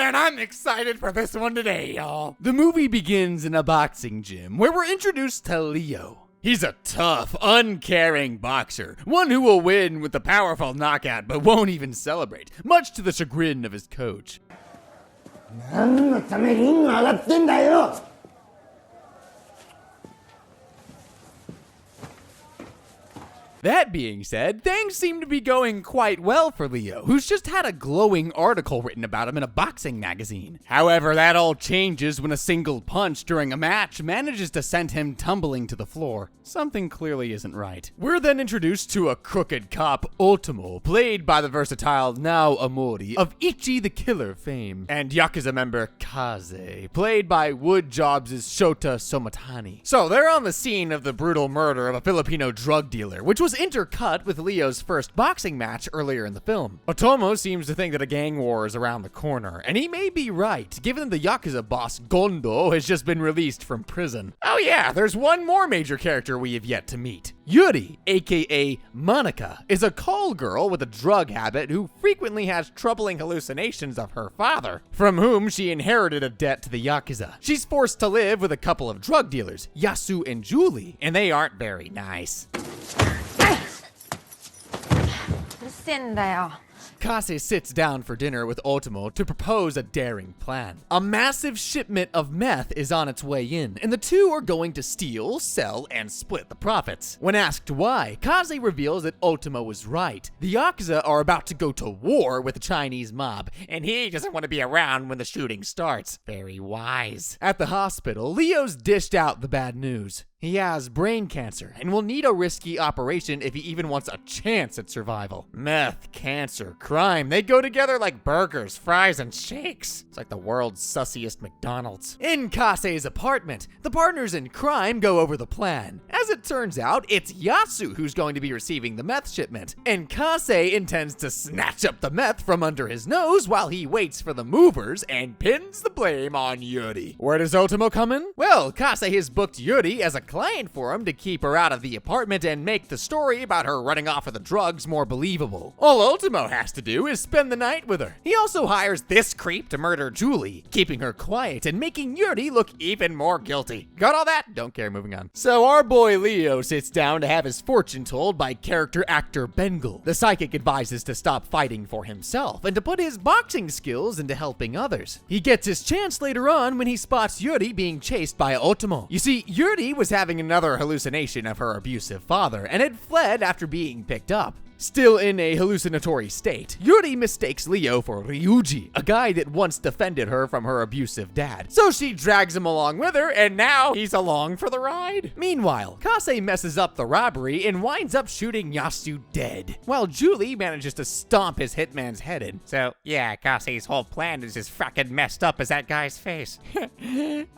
man, I'm excited for this one today, y'all. The movie begins in a boxing gym where we're introduced to Leo. He's a tough, uncaring boxer, one who will win with a powerful knockout but won't even celebrate, much to the chagrin of his coach. That being said, things seem to be going quite well for Leo, who's just had a glowing article written about him in a boxing magazine. However, that all changes when a single punch during a match manages to send him tumbling to the floor. Something clearly isn't right. We're then introduced to a crooked cop, Ultimo, played by the versatile Nao Amori of Ichi the Killer fame, and Yakuza member Kaze, played by Wood Jobs' Shota Somatani. So they're on the scene of the brutal murder of a Filipino drug dealer, which was intercut with Leo's first boxing match earlier in the film. Otomo seems to think that a gang war is around the corner, and he may be right, given that the Yakuza boss Gondo has just been released from prison. Oh yeah, there's one more major character we have yet to meet. Yuri, aka Monica, is a call girl with a drug habit who frequently has troubling hallucinations of her father, from whom she inherited a debt to the Yakuza. She's forced to live with a couple of drug dealers, Yasu and Julie, and they aren't very nice. Kase sits down for dinner with Ultimo to propose a daring plan. A massive shipment of meth is on its way in, and the two are going to steal, sell, and split the profits. When asked why, Kase reveals that Ultimo was right. The Yakuza are about to go to war with the Chinese mob, and he doesn't want to be around when the shooting starts. Very wise. At the hospital, Leo's dished out the bad news. He has brain cancer and will need a risky operation if he even wants a chance at survival. Meth, cancer, crime, they go together like burgers, fries, and shakes. It's like the world's sussiest McDonald's. In Kase's apartment, the partners in crime go over the plan. As it turns out, it's Yasu who's going to be receiving the meth shipment, and Kase intends to snatch up the meth from under his nose while he waits for the movers and pins the blame on Yuri. Where does Ultimo come in? Well, Kase has booked Yuri as a client for him to keep her out of the apartment and make the story about her running off of the drugs more believable. All Ultimo has to do is spend the night with her. He also hires this creep to murder Julie, keeping her quiet and making Yuri look even more guilty. Got all that? Don't care, moving on. So our boy Leo sits down to have his fortune told by character actor Bengal. The psychic advises to stop fighting for himself and to put his boxing skills into helping others. He gets his chance later on when he spots Yuri being chased by Ultimo. You see, Yuri was having another hallucination of her abusive father and had fled after being picked up. Still in a hallucinatory state, Yuri mistakes Leo for Ryuji, a guy that once defended her from her abusive dad. So she drags him along with her, and now he's along for the ride. Meanwhile, Kase messes up the robbery and winds up shooting Yasu dead, while Julie manages to stomp his hitman's head in. So yeah, Kase's whole plan is as frackin' messed up as that guy's face.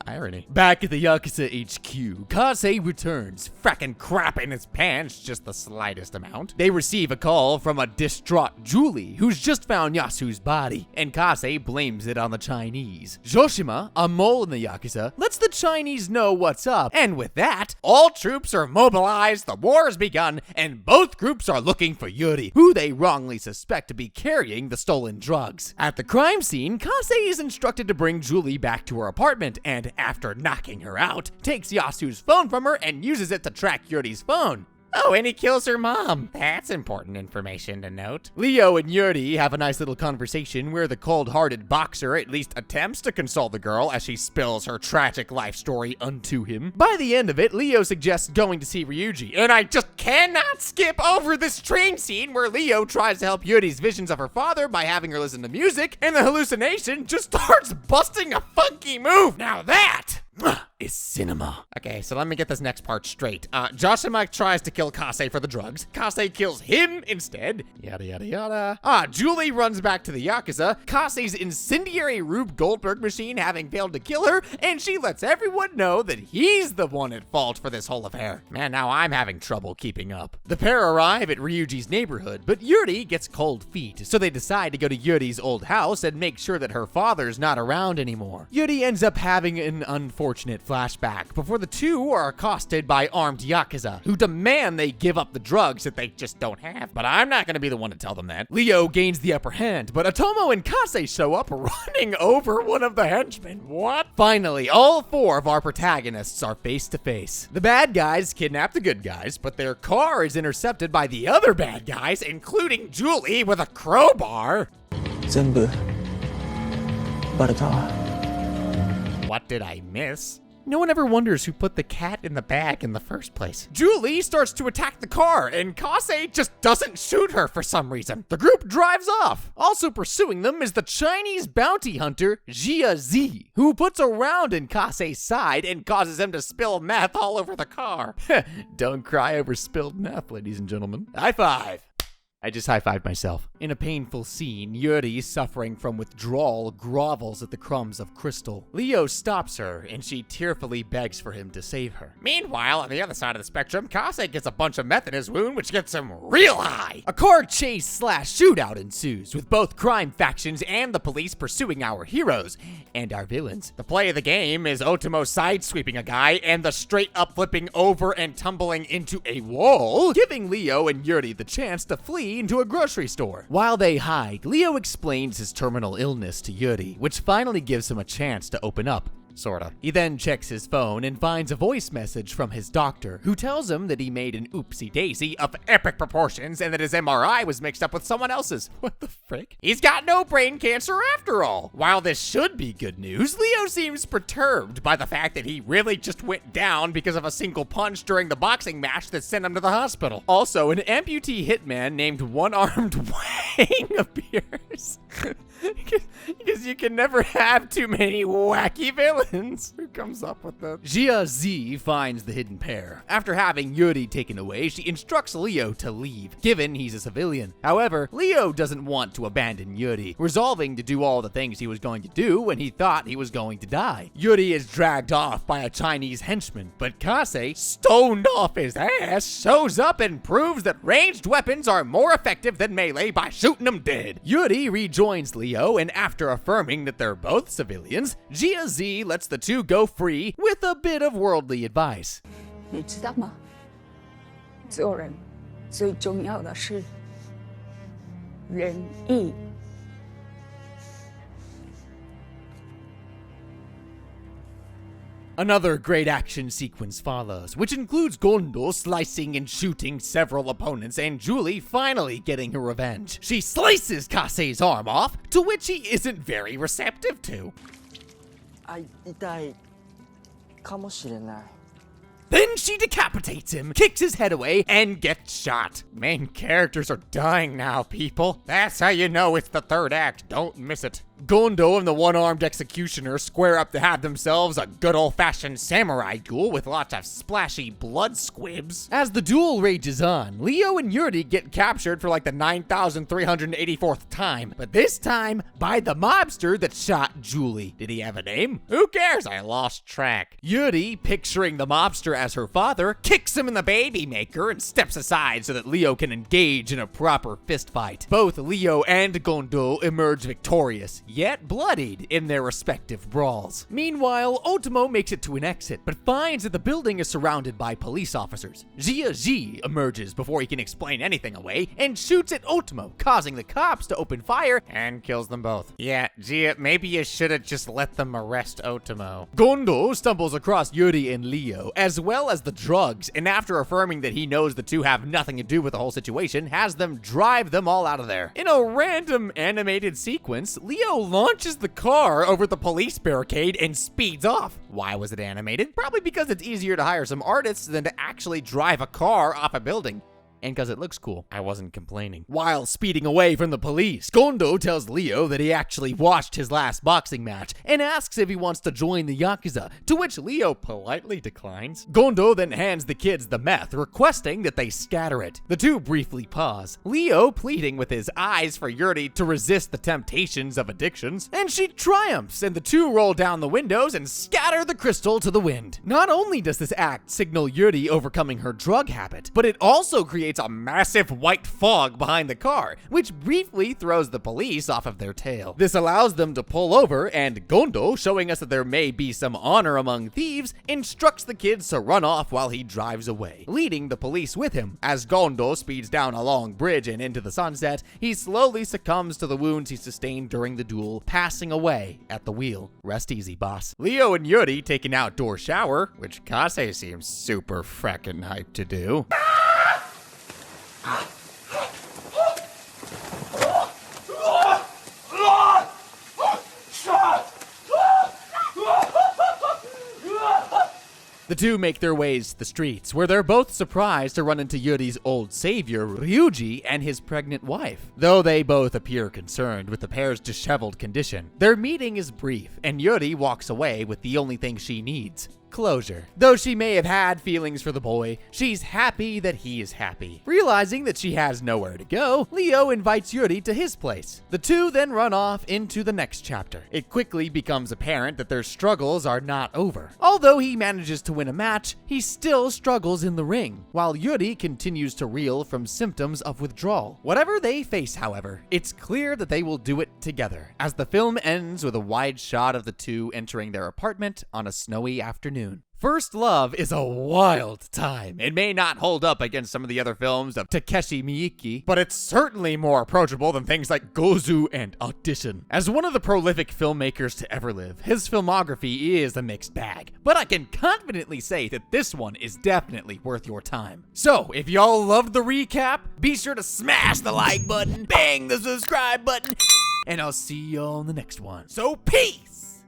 Irony. Back at the Yakuza HQ, Kase returns, frackin' crap in his pants just the slightest amount. They receive a call from a distraught Julie, who's just found Yasu's body, and Kase blames it on the Chinese. Joshima, a mole in the Yakuza, lets the Chinese know what's up, and with that, all troops are mobilized, the war has begun, and both groups are looking for Yuri, who they wrongly suspect to be carrying the stolen drugs. At the crime scene, Kase is instructed to bring Julie back to her apartment, and after knocking her out, takes Yasu's phone from her and uses it to track Yuri's phone. Oh, and he kills her mom. That's important information to note. Leo and Yuri have a nice little conversation where the cold-hearted boxer at least attempts to console the girl as she spills her tragic life story unto him. By the end of it, Leo suggests going to see Ryuji, and I just cannot skip over this train scene where Leo tries to help Yuri's visions of her father by having her listen to music, and the hallucination just starts busting a funky move. Now that is cinema. Okay, so let me get this next part straight. Joshima tries to kill Kase for the drugs. Kase kills him instead. Yada, yada, yada. Julie runs back to the Yakuza, Kase's incendiary Rube Goldberg machine having failed to kill her, and she lets everyone know that he's the one at fault for this whole affair. Man, now I'm having trouble keeping up. The pair arrive at Ryuji's neighborhood, but Yuri gets cold feet, so they decide to go to Yuri's old house and make sure that her father's not around anymore. Yuri ends up having an unfortunate flashback before the two are accosted by armed Yakuza, who demand they give up the drugs that they just don't have. But I'm not gonna be the one to tell them that. Leo gains the upper hand, but Otomo and Kase show up running over one of the henchmen. What? Finally, all four of our protagonists are face to face. The bad guys kidnap the good guys, but their car is intercepted by the other bad guys, including Julie with a crowbar. 全部バレた。 What did I miss? No one ever wonders who put the cat in the bag in the first place. Julie starts to attack the car, and Kase just doesn't shoot her for some reason. The group drives off. Also pursuing them is the Chinese bounty hunter, Gia, who puts a round in Kase's side and causes him to spill meth all over the car. Don't cry over spilled meth, ladies and gentlemen. High five. I just high-fived myself. In a painful scene, Yuri, suffering from withdrawal, grovels at the crumbs of crystal. Leo stops her, and she tearfully begs for him to save her. Meanwhile, on the other side of the spectrum, Kase gets a bunch of meth in his wound, which gets him real high. A car chase / shootout ensues, with both crime factions and the police pursuing our heroes and our villains. The play of the game is Otomo sidesweeping a guy and the straight-up flipping over and tumbling into a wall, giving Leo and Yuri the chance to flee into a grocery store. While they hide, Leo explains his terminal illness to Yuri, which finally gives him a chance to open up. Sorta. He then checks his phone and finds a voice message from his doctor, who tells him that he made an oopsie-daisy of epic proportions and that his MRI was mixed up with someone else's. What the frick? He's got no brain cancer after all. While this should be good news, Leo seems perturbed by the fact that he really just went down because of a single punch during the boxing match that sent him to the hospital. Also, an amputee hitman named One-Armed Wang appears. Because you can never have too many wacky villains. Who comes up with that? Gia finds the hidden pair. After having Yuri taken away, she instructs Leo to leave, given he's a civilian. However, Leo doesn't want to abandon Yuri, resolving to do all the things he was going to do when he thought he was going to die. Yuri is dragged off by a Chinese henchman, but Kase, stoned off his ass, shows up and proves that ranged weapons are more effective than melee by shooting them dead. Yuri rejoins Leo, and after affirming that they're both civilians, Gia lets the two go free with a bit of worldly advice. 你知道吗？做人最重要的是仁义。 Another great action sequence follows, which includes Gondo slicing and shooting several opponents and Julie finally getting her revenge. She slices Kase's arm off, to which he isn't very receptive to. 痛いかもしれない。 Then she decapitates him, kicks his head away, and gets shot. Main characters are dying now, people. That's how you know it's the third act. Don't miss it. Gondo and the one-armed executioner square up to have themselves a good old-fashioned samurai duel with lots of splashy blood squibs. As the duel rages on, Leo and Yuri get captured for like the 9,384th time, but this time by the mobster that shot Julie. Did he have a name? Who cares? I lost track. Yuri, picturing the mobster as her father, kicks him in the baby maker and steps aside so that Leo can engage in a proper fistfight. Both Leo and Gondo emerge victorious, yet bloodied in their respective brawls. Meanwhile, Otomo makes it to an exit, but finds that the building is surrounded by police officers. Gia emerges before he can explain anything away and shoots at Otomo, causing the cops to open fire and kills them both. Yeah, Gia, maybe you should have just let them arrest Otomo. Gondo stumbles across Yuri and Leo, as well as the drugs, and after affirming that he knows the two have nothing to do with the whole situation, has them drive them all out of there. In a random animated sequence, Leo launches the car over the police barricade and speeds off. Why was it animated? Probably because it's easier to hire some artists than to actually drive a car off a building. And because it looks cool. I wasn't complaining. While speeding away from the police, Gondo tells Leo that he actually watched his last boxing match and asks if he wants to join the Yakuza, to which Leo politely declines. Gondo then hands the kids the meth, requesting that they scatter it. The two briefly pause, Leo pleading with his eyes for Yuri to resist the temptations of addictions, and she triumphs, and the two roll down the windows and scatter the crystal to the wind. Not only does this act signal Yuri overcoming her drug habit, but it also creates creates a massive white fog behind the car, which briefly throws the police off of their tail. This allows them to pull over, and Gondo, showing us that there may be some honor among thieves, instructs the kids to run off while he drives away, leading the police with him. As Gondo speeds down a long bridge and into the sunset, he slowly succumbs to the wounds he sustained during the duel, passing away at the wheel. Rest easy, boss. Leo and Yuri take an outdoor shower, which Kase seems super frackin' hyped to do. The two make their ways to the streets, where they're both surprised to run into Yuri's old savior, Ryuji, and his pregnant wife. Though they both appear concerned with the pair's disheveled condition, their meeting is brief, and Yuri walks away with the only thing she needs: closure. Though she may have had feelings for the boy, she's happy that he is happy. Realizing that she has nowhere to go, Leo invites Yuri to his place. The two then run off into the next chapter. It quickly becomes apparent that their struggles are not over. Although he manages to win a match, he still struggles in the ring, while Yuri continues to reel from symptoms of withdrawal. Whatever they face, however, it's clear that they will do it together, as the film ends with a wide shot of the two entering their apartment on a snowy afternoon. First Love is a wild time. It may not hold up against some of the other films of Takeshi Miike, but it's certainly more approachable than things like Gozu and Audition. As one of the prolific filmmakers to ever live, his filmography is a mixed bag, but I can confidently say that this one is definitely worth your time. So, if y'all loved the recap, be sure to smash the like button, bang the subscribe button, and I'll see you on the next one. So, peace!